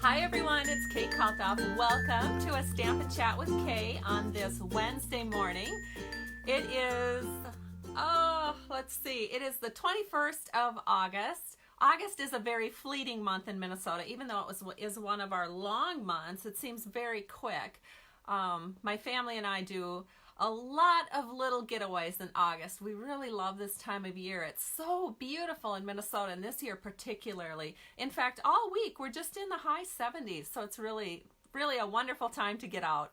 Hi everyone, it's Kate Kalthoff. Welcome to a Stamp and Chat with Kay on this Wednesday morning. It is, it is the 21st of August. August is a very fleeting month in Minnesota. Even though it is one of our long months, it seems very quick. My family and I do a lot of little getaways in August. We really love this time of year. It's so beautiful in Minnesota, and this year particularly. In fact, all week we're just in the high 70s, so it's really a wonderful time to get out.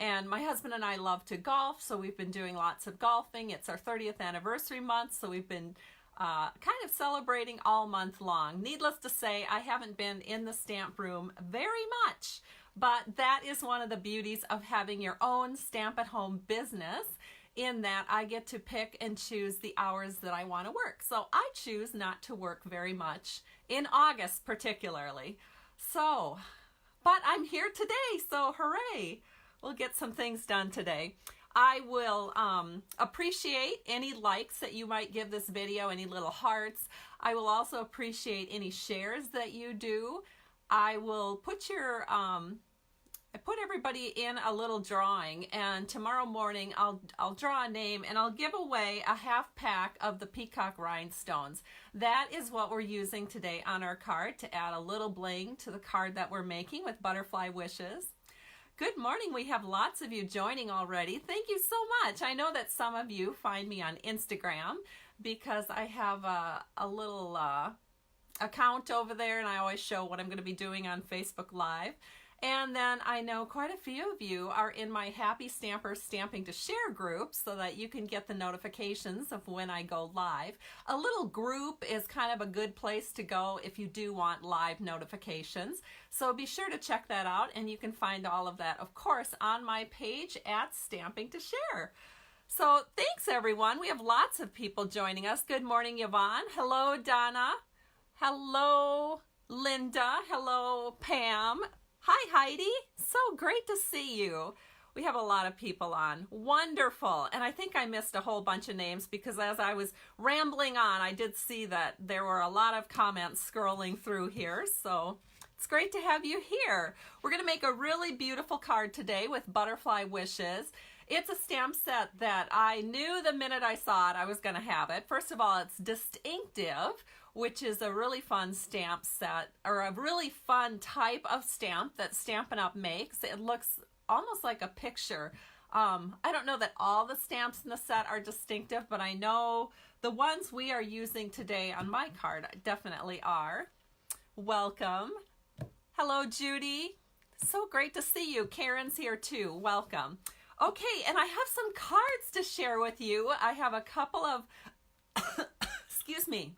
And my husband and I love to golf, so we've been doing lots of golfing. It's our 30th anniversary month, so we've been kind of celebrating all month long. Needless to say, I haven't been in the stamp room very much. But that is one of the beauties of having your own stamp-at-home business, in that I get to pick and choose the hours that I want to work. So I choose not to work very much in August particularly. So, but I'm here today, so hooray! We'll get some things done today. I will appreciate any likes that you might give this video, any little hearts. I will also appreciate any shares that you do. I will put I put everybody in a little drawing, and tomorrow morning I'll draw a name and I'll give away a half pack of the peacock rhinestones. That is what we're using today on our card to add a little bling to the card that we're making with butterfly wishes. Good morning. We have lots of you joining already. Thank you so much. I know that some of you find me on Instagram because I have a little account over there, and I always show what I'm going to be doing on Facebook Live. And then I know quite a few of you are in my Happy Stampers Stamping to Share group, so that you can get the notifications of when I go live. A little group is kind of a good place to go if you do want live notifications. So be sure to check that out, and you can find all of that, of course, on my page at Stamping to Share. So thanks everyone. We have lots of people joining us. Good morning, Yvonne. Hello, Donna. Hello, Linda. Hello, Pam. Hi, Heidi. So great to see you. We have a lot of people on. Wonderful. And I think I missed a whole bunch of names because as I was rambling on, I did see that there were a lot of comments scrolling through here. So it's great to have you here. We're going to make a really beautiful card today with butterfly wishes. It's a stamp set that I knew the minute I saw it I was going to have it. First of all, it's DistINKtive, which is a really fun stamp set, or a really fun type of stamp that Stampin Up makes. It looks almost like a picture. I don't know that all the stamps in the set are DistINKtive, but I know the ones we are using today on my card definitely are. Welcome. Hello, Judy. So great to see you. Karen's here too. Welcome. Okay, and I have some cards to share with you. I have a couple of, excuse me,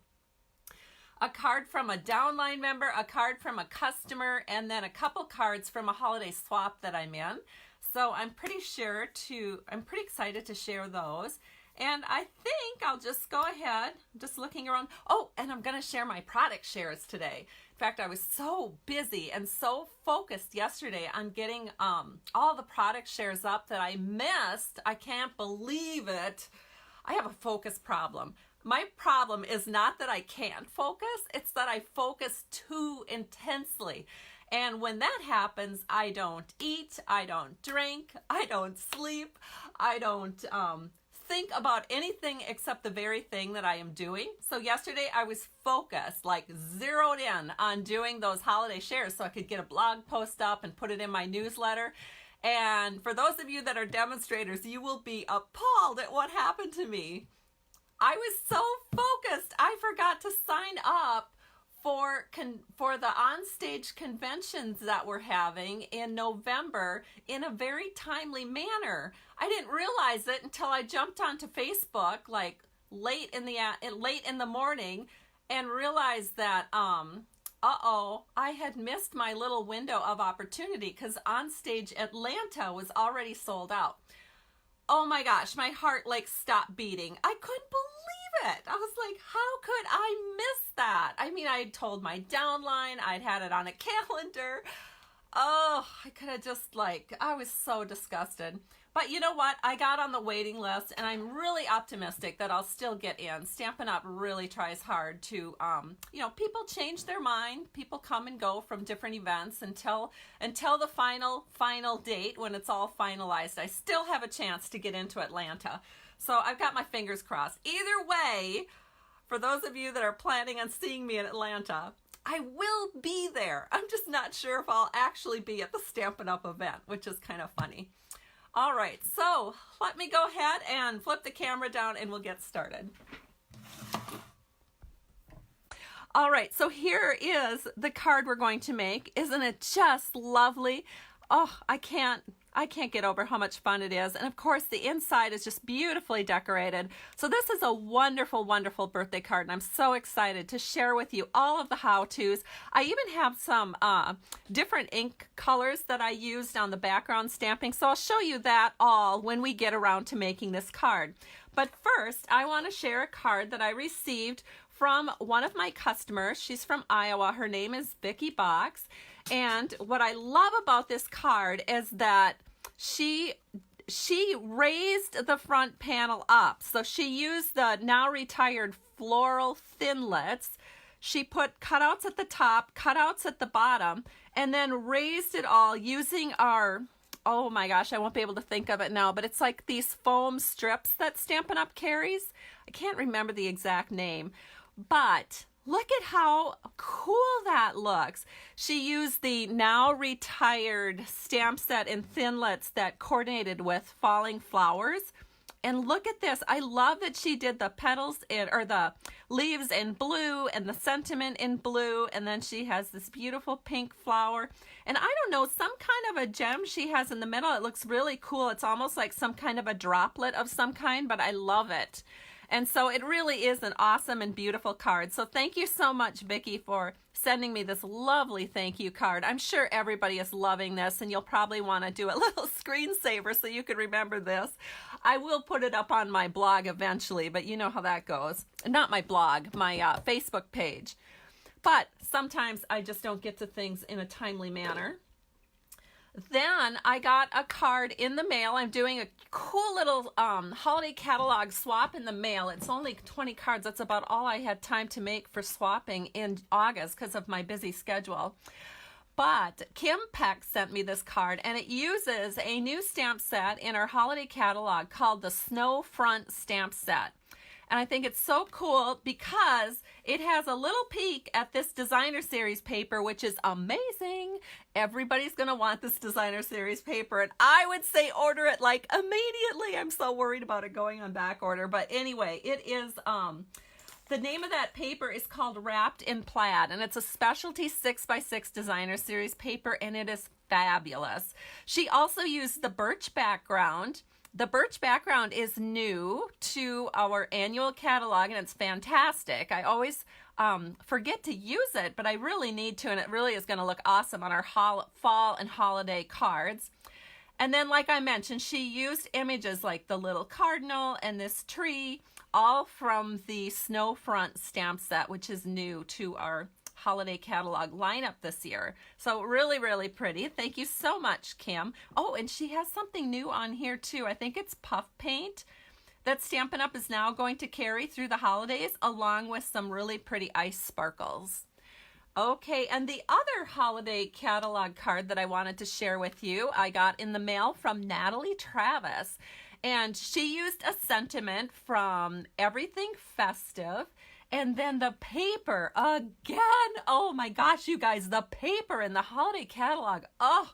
a card from a downline member, a card from a customer, and then a couple cards from a holiday swap that I'm in. So I'm pretty excited to share those. And I think I'll just go ahead, just looking around. Oh, and I'm going to share my product shares today. In fact, I was so busy and so focused yesterday on getting all the product shares up that I missed. I can't believe it. I have a focus problem. My problem is not that I can't focus, it's that I focus too intensely. And when that happens, I don't eat, I don't drink, I don't sleep, I don't think about anything except the very thing that I am doing. So yesterday I was focused, like zeroed in on doing those holiday shares so I could get a blog post up and put it in my newsletter. And for those of you that are demonstrators, you will be appalled at what happened to me. I was so focused, I forgot to sign up for the onstage conventions that we're having in November in a very timely manner. I didn't realize it until I jumped onto Facebook like late in the morning and realized that I had missed my little window of opportunity because Onstage Atlanta was already sold out. Oh my gosh, my heart like stopped beating. I couldn't believe it. I was like, how could I miss that? I mean, I had told my downline, I'd had it on a calendar. Oh, I could have just I was so disgusted. But you know what? I got on the waiting list, and I'm really optimistic that I'll still get in. Stampin' Up! Really tries hard to, you know, people change their mind. People come and go from different events until the final date when it's all finalized. I still have a chance to get into Atlanta. So I've got my fingers crossed. Either way, for those of you that are planning on seeing me in Atlanta, I will be there. I'm just not sure if I'll actually be at the Stampin' Up! Event, which is kind of funny. All right, so let me go ahead and flip the camera down and we'll get started. All right, so here is the card we're going to make. Isn't it just lovely? Oh, I can't get over how much fun it is. And of course, the inside is just beautifully decorated. So this is a wonderful, wonderful birthday card, and I'm so excited to share with you all of the how-tos. I even have some different ink colors that I used on the background stamping, so I'll show you that all when we get around to making this card. But first, I want to share a card that I received from one of my customers. She's from Iowa. Her name is Vicki Box. And what I love about this card is that she raised the front panel up. So she used the now retired floral thinlits. She put cutouts at the top, cutouts at the bottom, and then raised it all using our, oh my gosh, I won't be able to think of it now, but it's like these foam strips that Stampin' Up! Carries. I can't remember the exact name, but look at how cool that looks. She used the now retired stamp set in thinlits that coordinated with falling flowers. And look at this. I love that she did the petals or the leaves in blue and the sentiment in blue. And then she has this beautiful pink flower. And I don't know, some kind of a gem she has in the middle. It looks really cool. It's almost like some kind of a droplet of some kind, but I love it. And so it really is an awesome and beautiful card. So thank you so much, Vicki, for sending me this lovely thank you card. I'm sure everybody is loving this, and you'll probably want to do a little screensaver so you can remember this. I will put it up on my blog eventually, but you know how that goes. Not my blog, my Facebook page. But sometimes I just don't get to things in a timely manner. Then I got a card in the mail. I'm doing a cool little holiday catalog swap in the mail. It's only 20 cards. That's about all I had time to make for swapping in August because of my busy schedule. But Kim Peck sent me this card, and it uses a new stamp set in our holiday catalog called the Snow Front Stamp Set. And I think it's so cool because it has a little peek at this designer series paper, which is amazing. Everybody's going to want this designer series paper, and I would say order it like immediately. I'm so worried about it going on back order. But anyway, it is, the name of that paper is called Wrapped in Plaid, and it's a specialty 6x6 designer series paper, and it is fabulous. She also used the birch background. The birch background is new to our annual catalog, and it's fantastic. I always forget to use it, but I really need to, and it really is going to look awesome on our fall and holiday cards. And then, like I mentioned, she used images like the little cardinal and this tree, all from the Snow Front stamp set, which is new to our holiday catalog lineup this year. So really, really pretty. Thank you so much, Kim. Oh, and she has something new on here too. I think it's puff paint that Stampin' Up! Is now going to carry through the holidays, along with some really pretty ice sparkles. Okay, and the other holiday catalog card that I wanted to share with you, I got in the mail from Natalie Travis. And she used a sentiment from Everything Festive. And then the paper again. Oh my gosh, you guys, the paper in the holiday catalog. Oh,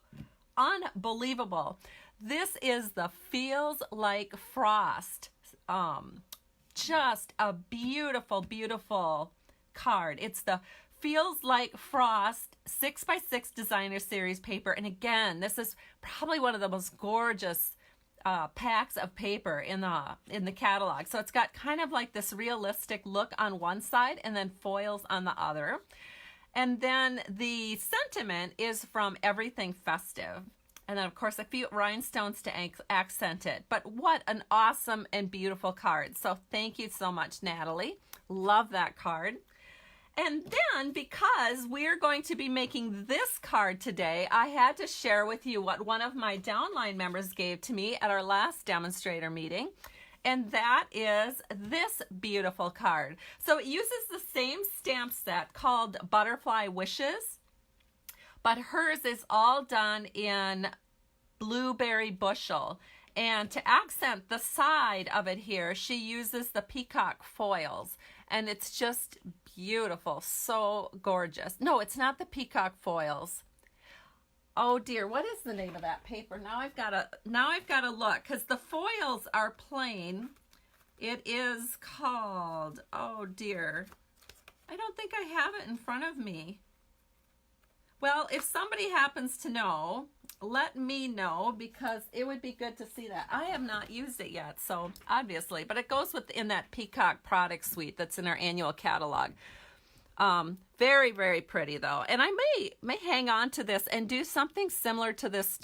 unbelievable. This is the Feels Like Frost. Just a beautiful, beautiful card. It's the Feels Like Frost 6x6 designer series paper. And again, this is probably one of the most gorgeous packs of paper in the catalog. So it's got kind of like this realistic look on one side and then foils on the other. And then the sentiment is from Everything Festive. And then, of course, a few rhinestones to accent it. But what an awesome and beautiful card. So thank you so much, Natalie. Love that card. And then, because we're going to be making this card today, I had to share with you what one of my downline members gave to me at our last demonstrator meeting. And that is this beautiful card. So it uses the same stamp set called Butterfly Wishes, but hers is all done in blueberry bushel. And to accent the side of it here, she uses the peacock foils. And it's just beautiful, so gorgeous. No, it's not the peacock foils. Oh dear, what is the name of that paper? Now I've got to look, because the foils are plain. It is called, oh dear, I don't think I have it in front of me. Well, if somebody happens to know, let me know, because it would be good to see that. I have not used it yet, so obviously, but it goes within that Peacock product suite that's in our annual catalog. Very, very pretty though. And I may hang on to this and do something similar to this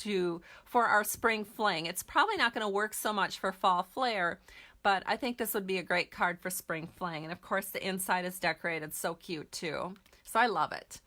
for our spring fling. It's probably not going to work so much for fall flare, but I think this would be a great card for spring fling. And of course the inside is decorated so cute too. So I love it.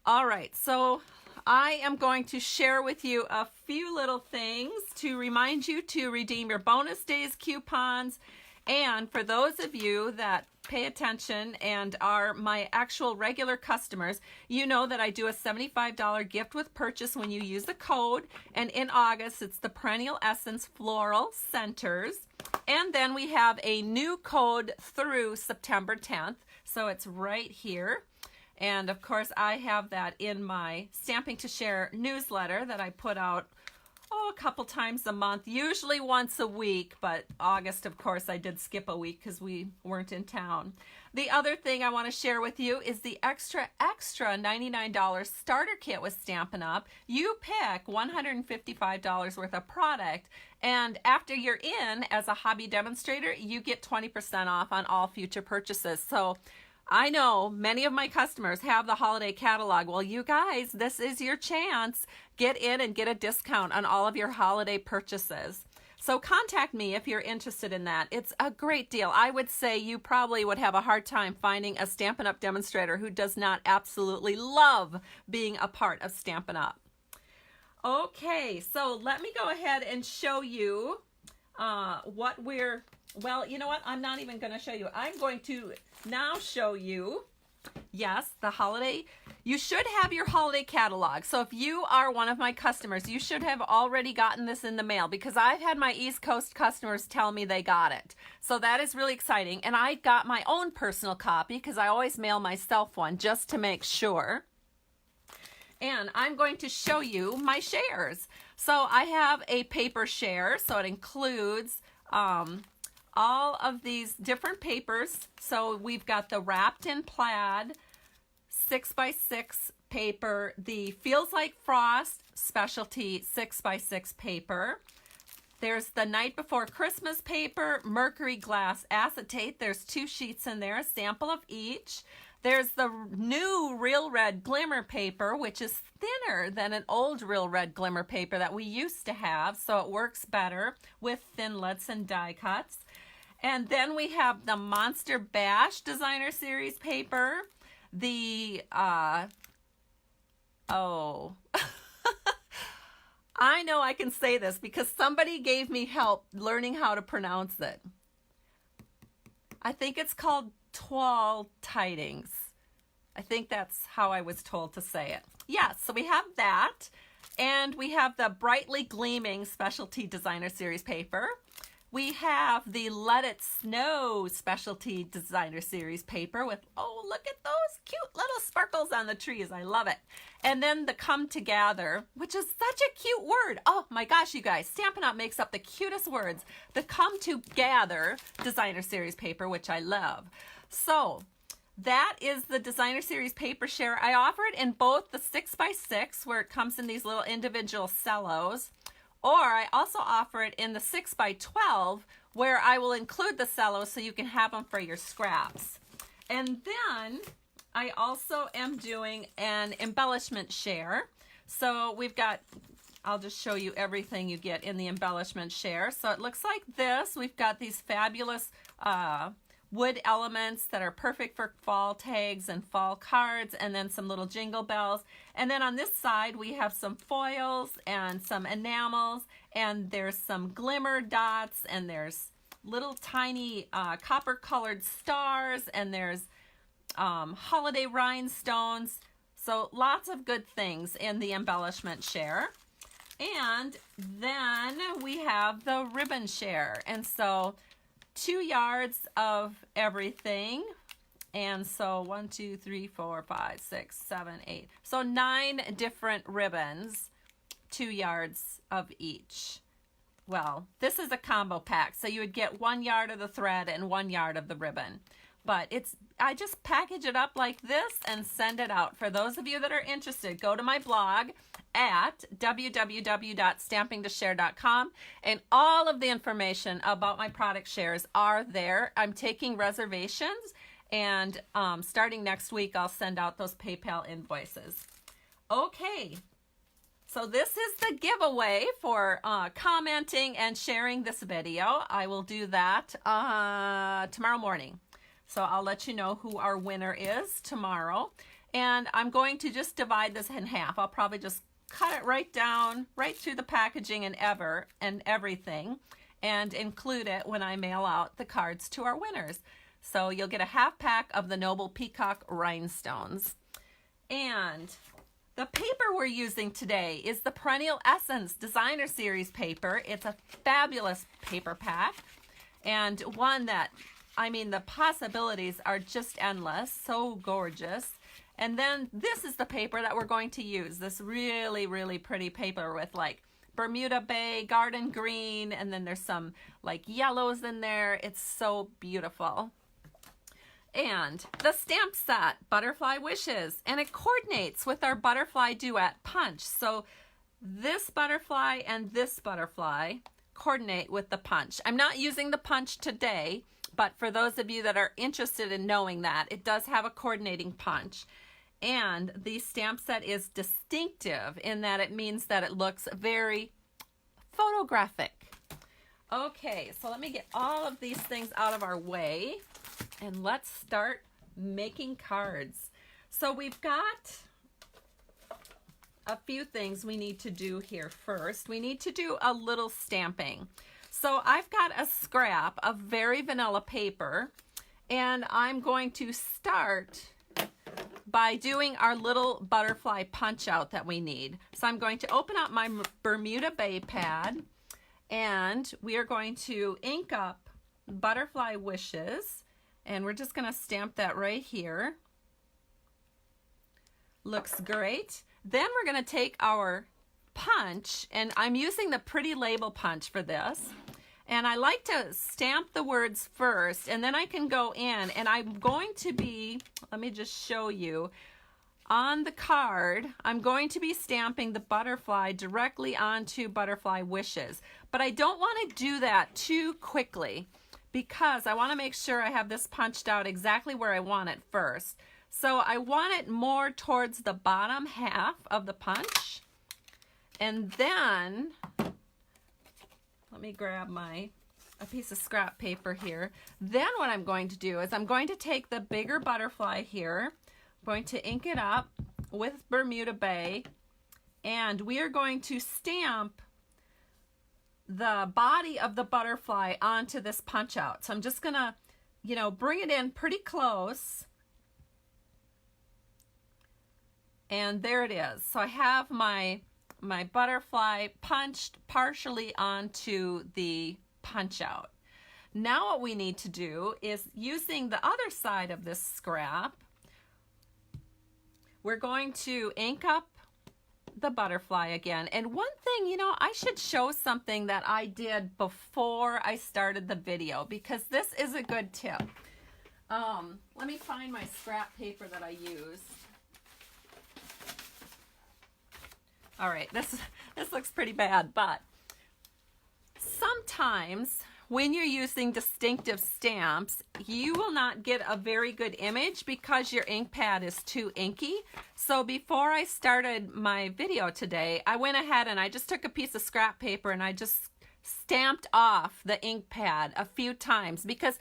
All right, so I am going to share with you a few little things to remind you to redeem your bonus days coupons. And for those of you that pay attention and are my actual regular customers, you know that I do a $75 gift with purchase when you use the code. And in August, it's the Perennial Essence Floral Centers. And then we have a new code through September 10th. So it's right here. And of course, I have that in my Stamping to Share newsletter that I put out a couple times a month, usually once a week, but August, of course, I did skip a week because we weren't in town. The other thing I want to share with you is the extra $99 starter kit with Stampin' Up. You pick $155 worth of product, and after you're in as a hobby demonstrator, you get 20% off on all future purchases. So I know many of my customers have the holiday catalog. Well, you guys, this is your chance. Get in and get a discount on all of your holiday purchases. So contact me if you're interested in that. It's a great deal. I would say you probably would have a hard time finding a Stampin' Up! Demonstrator who does not absolutely love being a part of Stampin' Up! Okay, so let me go ahead and show you what we're... Well, you know what? I'm not even going to show you. I'm going to now show you, yes, the holiday. You should have your holiday catalog. So if you are one of my customers, you should have already gotten this in the mail, because I've had my East Coast customers tell me they got it. So that is really exciting. And I got my own personal copy because I always mail myself one just to make sure. And I'm going to show you my shares. So I have a paper share. So it includes all of these different papers. So we've got the Wrapped in Plaid 6x6 paper, the Feels Like Frost specialty 6x6 paper. There's the Night Before Christmas paper, Mercury Glass Acetate. There's 2 sheets in there, a sample of each. There's the new Real Red Glimmer paper, which is thinner than an old Real Red Glimmer paper that we used to have, so it works better with thinlits and die cuts. And then we have the Monster Bash Designer Series paper, the, I know I can say this because somebody gave me help learning how to pronounce it. I think it's called Tall Tidings. I think that's how I was told to say it. Yeah, so we have that. And we have the Brightly Gleaming Specialty Designer Series paper. We have the Let It Snow Specialty Designer Series paper with, oh, look at those cute little sparkles on the trees. I love it. And then the Come Together, which is such a cute word. Oh my gosh, you guys, Stampin' Up! Makes up the cutest words. The Come Together Designer Series paper, which I love. So that is the Designer Series paper share. I offer it in both the 6x6, where it comes in these little individual cellos, or I also offer it in the 6x12, where I will include the cellos so you can have them for your scraps. And then I also am doing an embellishment share. So we've got, I'll just show you everything you get in the embellishment share. So it looks like this. We've got these fabulous wood elements that are perfect for fall tags and fall cards, and then some little jingle bells. And then on this side we have some foils and some enamels, and there's some glimmer dots, and there's little tiny copper colored stars, and there's holiday rhinestones. So lots of good things in the embellishment share. And then we have the ribbon share. And so 2 yards of everything. And so 1, 2, 3, 4, 5, 6, 7, 8. So 9 different ribbons, 2 yards of each. Well, this is a combo pack, so you would get 1 yard of the thread and 1 yard of the ribbon. But I just package it up like this and send it out. For those of you that are interested, go to my blog at www.stampingtoshare.com, and all of the information about my product shares are there. I'm taking reservations, and starting next week, I'll send out those PayPal invoices. Okay. So this is the giveaway for commenting and sharing this video. I will do that tomorrow morning. So I'll let you know who our winner is tomorrow. And I'm going to just divide this in half. I'll probably just cut it right down, right through the packaging and everything, and include it when I mail out the cards to our winners. So you'll get a half pack of the Noble Peacock Rhinestones. And the paper we're using today is the Perennial Essence Designer Series paper. It's a fabulous paper pack, and one that, I mean, the possibilities are just endless, so gorgeous. And then this is the paper that we're going to use, this really, really pretty paper with like Bermuda Bay, garden green, and then there's some like yellows in there. It's so beautiful. And the stamp set, Butterfly Wishes, and it coordinates with our butterfly duet punch. So this butterfly and this butterfly coordinate with the punch. I'm not using the punch today, but for those of you that are interested in knowing that, it does have a coordinating punch. And the stamp set is distinctive in that it means that it looks very photographic. Okay, so let me get all of these things out of our way, and let's start making cards. So we've got a few things we need to do here first. We need to do a little stamping. So I've got a scrap of very vanilla paper, and I'm going to start by doing our little butterfly punch out that we need. So I'm going to open up my Bermuda Bay pad, and we are going to ink up Butterfly Wishes, and we're just going to stamp that right here. Looks great. Then we're going to take our punch, and I'm using the Pretty Label punch for this. And I like to stamp the words first, and then I can go in, and I'm going to be, let me just show you, on the card, I'm going to be stamping the butterfly directly onto Butterfly Wishes. But I don't want to do that too quickly, because I want to make sure I have this punched out exactly where I want it first. So I want it more towards the bottom half of the punch. And then, let me grab a piece of scrap paper here. Then what I'm going to do is I'm going to take the bigger butterfly here, I'm going to ink it up with Bermuda Bay, and we are going to stamp the body of the butterfly onto this punch out. So I'm just gonna, bring it in pretty close. And there it is. So I have my butterfly punched partially onto the punch out. Now what we need to do is, using the other side of this scrap, we're going to ink up the butterfly again. And one thing, I should show something that I did before I started the video, because this is a good tip. Let me find my scrap paper that I used. All right, this looks pretty bad, but sometimes when you're using DistINKtive stamps, you will not get a very good image because your ink pad is too inky. So before I started my video today, I went ahead and I just took a piece of scrap paper and I just stamped off the ink pad a few times, because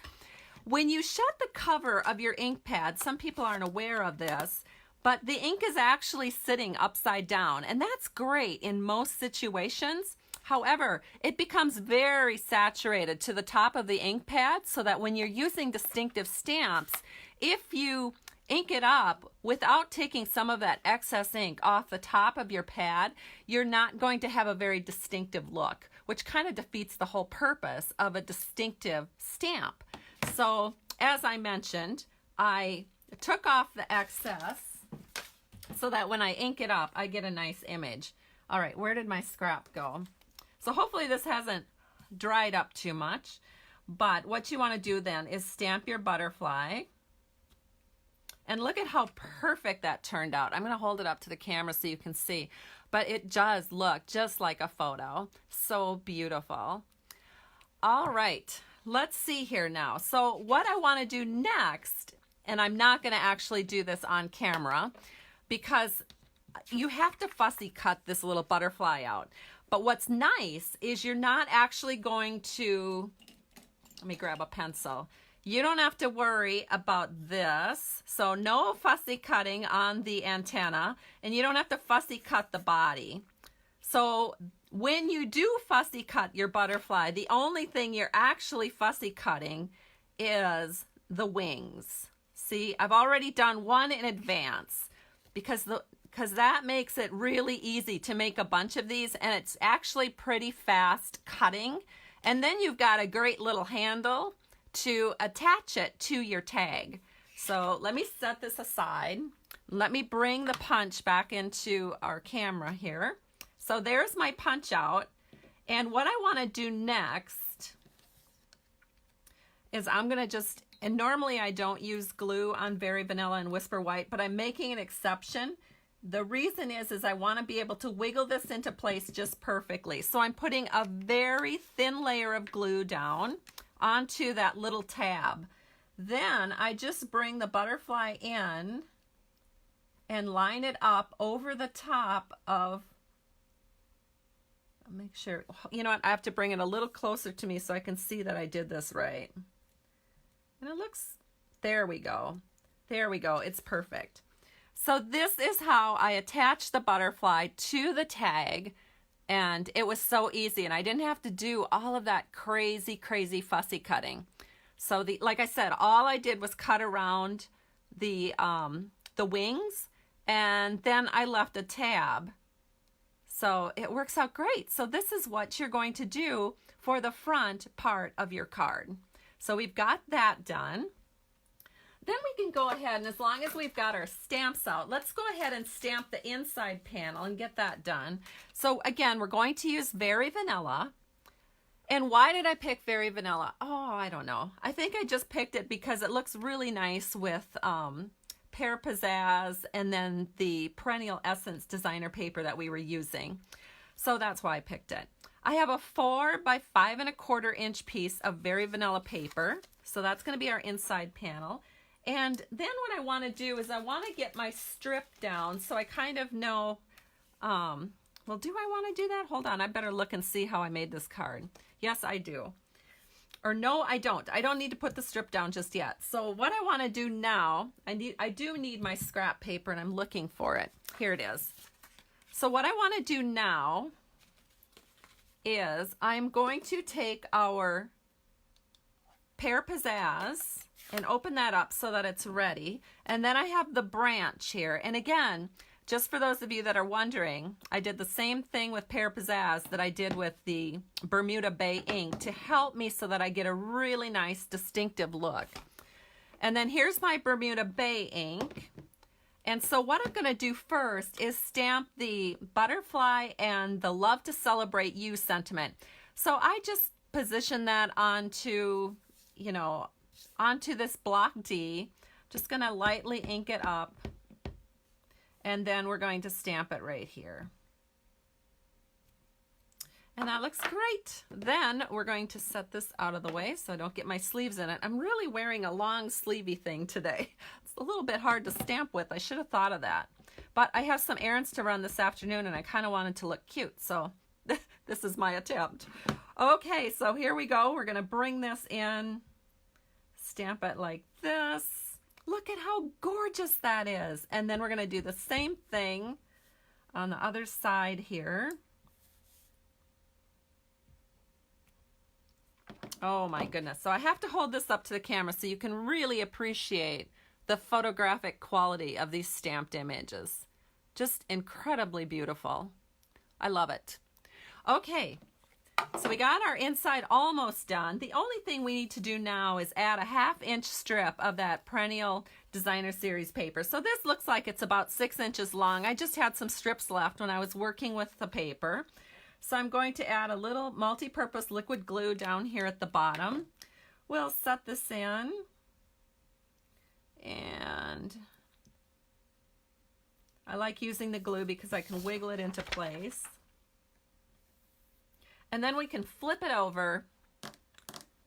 when you shut the cover of your ink pad, some people aren't aware of this, but the ink is actually sitting upside down, and that's great in most situations. However, it becomes very saturated to the top of the ink pad, so that when you're using DistINKtive stamps, if you ink it up without taking some of that excess ink off the top of your pad, you're not going to have a very distinctive look, which kind of defeats the whole purpose of a DistINKtive stamp. So, as I mentioned, I took off the excess so that when I ink it up, I get a nice image. All right, where did my scrap go? So hopefully this hasn't dried up too much, but what you want to do then is stamp your butterfly. And look at how perfect that turned out. I'm going to hold it up to the camera so you can see, but it does look just like a photo. So beautiful. All right, let's see here now. So what I want to do next, and I'm not going to actually do this on camera because you have to fussy cut this little butterfly out. But what's nice is you're not actually going to, let me grab a pencil. You don't have to worry about this. So no fussy cutting on the antenna, and you don't have to fussy cut the body. So when you do fussy cut your butterfly, the only thing you're actually fussy cutting is the wings. See, I've already done one in advance because that makes it really easy to make a bunch of these, and it's actually pretty fast cutting. And then you've got a great little handle to attach it to your tag. So let me set this aside. Let me bring the punch back into our camera here. So there's my punch out. And what I want to do next is I'm going to just, and normally I don't use glue on Very Vanilla and Whisper White, but I'm making an exception. The reason is I want to be able to wiggle this into place just perfectly. So I'm putting a very thin layer of glue down onto that little tab. Then I just bring the butterfly in and line it up over the top of, make sure, you know what, I have to bring it a little closer to me so I can see that I did this right. And it looks, there we go. There we go, it's perfect. So this is how I attach the butterfly to the tag, and it was so easy, and I didn't have to do all of that crazy fussy cutting. So like I said, all I did was cut around the wings, and then I left a tab. So it works out great. So this is what you're going to do for the front part of your card. So we've got that done. Then we can go ahead, and as long as we've got our stamps out, let's go ahead and stamp the inside panel and get that done. So again, we're going to use Very Vanilla. And why did I pick Very Vanilla? Oh, I don't know. I think I just picked it because it looks really nice with Pear Pizzazz and then the Perennial Essence designer paper that we were using. So that's why I picked it. I have a 4 by 5 1/4 inch piece of Very Vanilla paper. So that's going to be our inside panel. And then what I want to do is I want to get my strip down so I kind of know, well, do I want to do that? Hold on, I better look and see how I made this card. Yes, I do. Or no, I don't. I don't need to put the strip down just yet. So what I want to do now, I do need my scrap paper, and I'm looking for it. Here it is. So what I want to do now is I'm going to take our Pear Pizzazz and open that up so that it's ready. And then I have the branch here. And again, just for those of you that are wondering, I did the same thing with Pear Pizzazz that I did with the Bermuda Bay ink to help me so that I get a really nice distinctive look. And then here's my Bermuda Bay ink. And so what I'm going to do first is stamp the butterfly and the Love to Celebrate You sentiment. So I just position that onto, you know, onto this block D. Just going to lightly ink it up, and then we're going to stamp it right here. And that looks great. Then we're going to set this out of the way so I don't get my sleeves in it. I'm really wearing a long sleevey thing today. It's a little bit hard to stamp with. I should have thought of that. But I have some errands to run this afternoon, and I kind of wanted to look cute, so this is my attempt. Okay, so here we go. We're going to bring this in, stamp it like this. Look at how gorgeous that is. And then we're going to do the same thing on the other side here. Oh my goodness. So I have to hold this up to the camera so you can really appreciate the photographic quality of these stamped images. Just incredibly beautiful. I love it. Okay, so we got our inside almost done. The only thing we need to do now is add a 1/2 inch strip of that Perennial Designer Series paper. So this looks like it's about 6 inches long. I just had some strips left when I was working with the paper. So I'm going to add a little multi-purpose liquid glue down here at the bottom. We'll set this in, and I like using the glue because I can wiggle it into place. And then we can flip it over,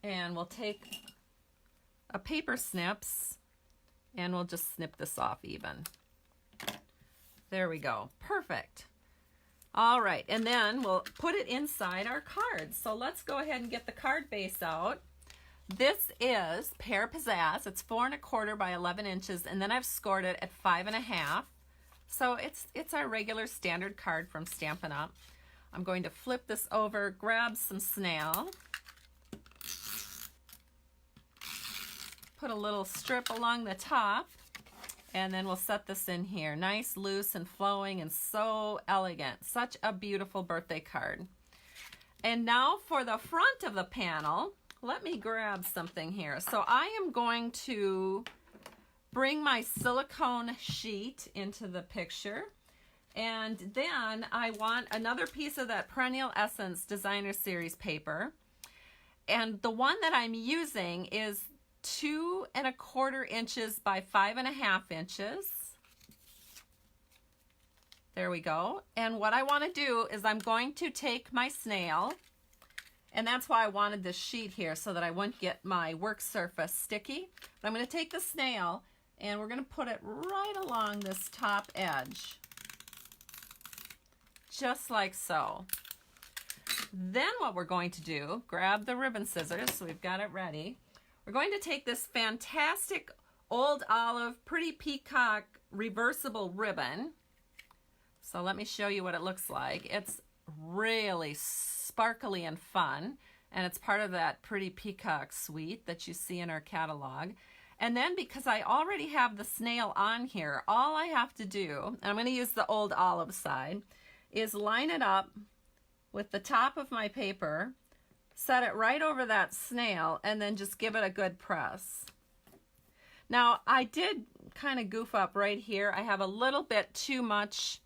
and we'll take a paper snips and we'll just snip this off even. There we go. Perfect. All right, and then we'll put it inside our cards. So let's go ahead and get the card base out. This is Pear Pizzazz. It's 4 1/4 by 11 inches, and then I've scored it at 5 1/2. So it's our regular standard card from Stampin' Up. I'm going to flip this over, grab some snail, put a little strip along the top, and then we'll set this in here. Nice, loose, and flowing, and so elegant. Such a beautiful birthday card. And now for the front of the panel, let me grab something here. So I am going to bring my silicone sheet into the picture. And then I want another piece of that Perennial Essence Designer Series paper. And the one that I'm using is 2 1/4 inches by 5 1/2 inches. There we go. And what I want to do is I'm going to take my snail, and that's why I wanted this sheet here, so that I wouldn't get my work surface sticky. But I'm going to take the snail and we're going to put it right along this top edge, just like so. Then what we're going to do, grab the ribbon scissors, so we've got it ready. We're going to take this fantastic old olive pretty peacock reversible ribbon. So let me show you what it looks like. It's really sparkly and fun, and it's part of that pretty peacock suite that you see in our catalog. And then because I already have the snail on here, all I have to do, and I'm going to use the old olive side, is line it up with the top of my paper, set it right over that snail, and then just give it a good press. Now, I did kind of goof up right here. I have a little bit too much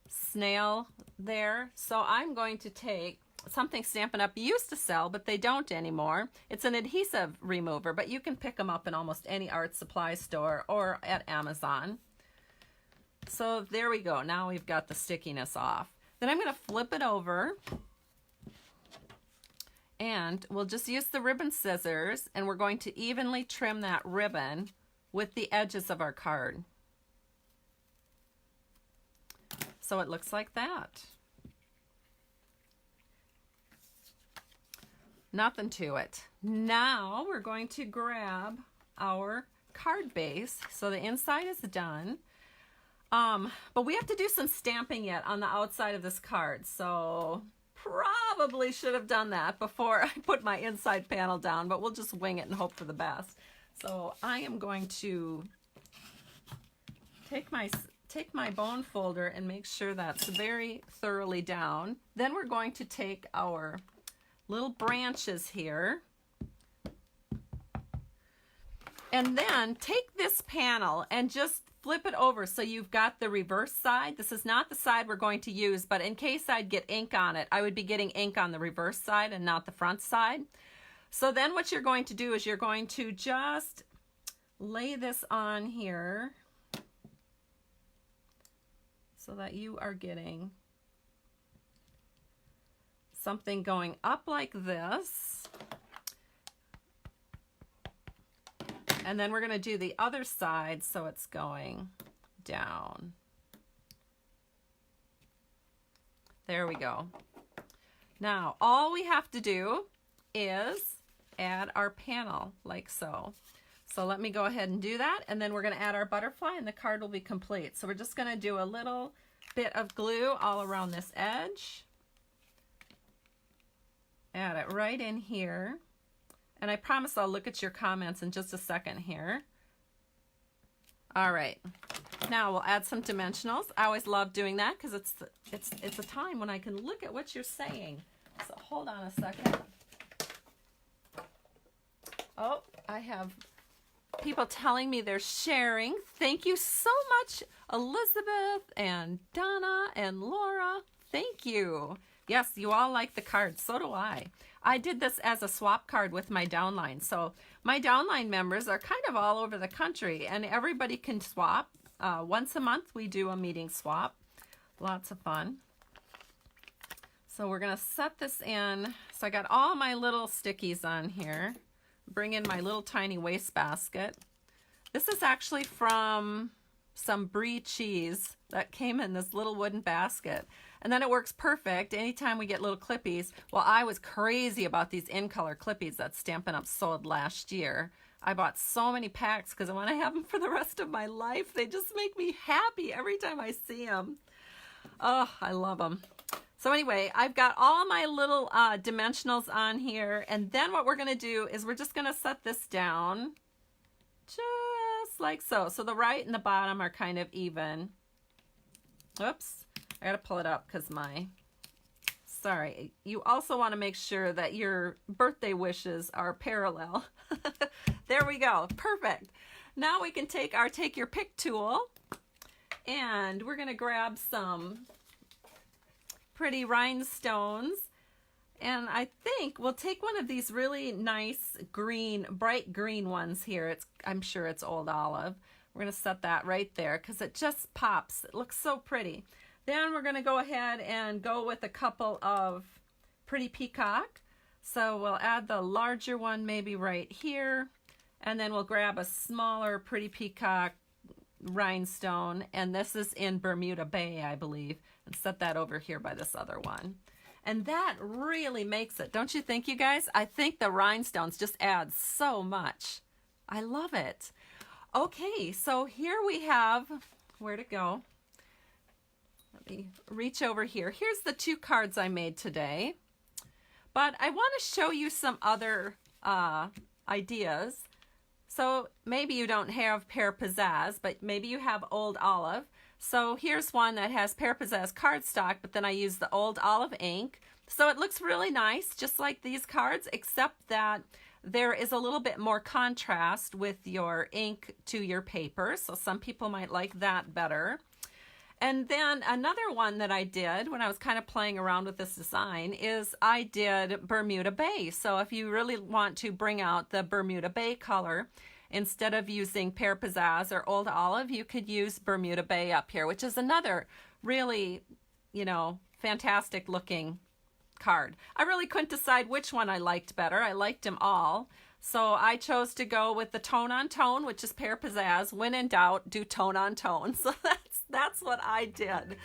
snail there, so I'm going to take something Stampin' Up used to sell, but they don't anymore. It's an adhesive remover, but you can pick them up in almost any art supply store or at Amazon. So there we go. Now we've got the stickiness off. Then I'm going to flip it over, and we'll just use the ribbon scissors, and we're going to evenly trim that ribbon with the edges of our card. So it looks like that. Nothing to it. Now we're going to grab our card base. So the inside is done. But we have to do some stamping yet on the outside of this card. So probably should have done that before I put my inside panel down, but we'll just wing it and hope for the best. So I am going to take my bone folder and make sure that's very thoroughly down. Then we're going to take our little branches here, and then take this panel and just flip it over so you've got the reverse side. This is not the side we're going to use, but in case I'd get ink on it, I would be getting ink on the reverse side and not the front side. So then what you're going to do is you're going to just lay this on here so that you are getting something going up like this. And then we're going to do the other side so it's going down. There we go. Now all we have to do is add our panel like so. So let me go ahead and do that, and then we're going to add our butterfly and the card will be complete. So we're just going to do a little bit of glue all around this edge. Add it right in here. And I promise I'll look at your comments in just a second here. All right, now we'll add some dimensionals. I always love doing that because it's a time when I can look at what you're saying. So hold on a second. Oh, I have people telling me they're sharing. Thank you so much, Elizabeth and Donna and Laura. Thank you. Yes, you all like the card. So do I. I did this as a swap card with my downline. So my downline members are kind of all over the country, and everybody can swap. Once a month we do a meeting swap. Lots of fun. So we're going to set this in. So I got all my little stickies on here. Bring in my little tiny wastebasket. This is actually from some brie cheese that came in this little wooden basket. And then it works perfect anytime we get little clippies. Well, I was crazy about these in-color clippies that Stampin' Up! Sold last year. I bought so many packs because I want to have them for the rest of my life. They just make me happy every time I see them. Oh, I love them. So anyway, I've got all my little dimensionals on here. And then what we're going to do is we're just going to set this down just like so. So the right and the bottom are kind of even. Oops. I gotta pull it up because sorry. You also want to make sure that your birthday wishes are parallel. There we go. Perfect. Now we can take our Take Your Pick tool and we're going to grab some pretty rhinestones. And I think we'll take one of these really nice green, bright green ones here. I'm sure it's Old Olive. We're going to set that right there because it just pops. It looks so pretty. Then we're going to go ahead and go with a couple of Pretty Peacock. So we'll add the larger one maybe right here. And then we'll grab a smaller Pretty Peacock rhinestone. And this is in Bermuda Bay, I believe. And set that over here by this other one. And that really makes it, don't you think, you guys? I think the rhinestones just add so much. I love it. Okay, so here we have, where to go? Let me reach over here. Here's the 2 cards I made today. But I want to show you some other ideas. So maybe you don't have Pear Pizzazz, but maybe you have Old Olive. So here's one that has Pear Pizzazz cardstock, but then I use the Old Olive ink. So it looks really nice, just like these cards, except that there is a little bit more contrast with your ink to your paper. So some people might like that better. And then another one that I did when I was kind of playing around with this design is I did Bermuda Bay. So if you really want to bring out the Bermuda Bay color, instead of using Pear Pizzazz or Old Olive, you could use Bermuda Bay up here, which is another really, fantastic looking card. I really couldn't decide which one I liked better. I liked them all. So I chose to go with the Tone on Tone, which is Pear Pizzazz. When in doubt, do Tone on Tone. So that's what I did.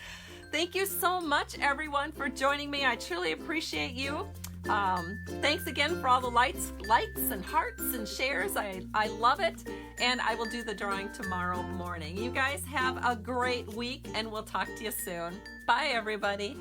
Thank you so much, everyone, for joining me. I truly appreciate you. Thanks again for all the likes and hearts and shares. I love it. And I will do the drawing tomorrow morning. You guys have a great week, and we'll talk to you soon. Bye, everybody.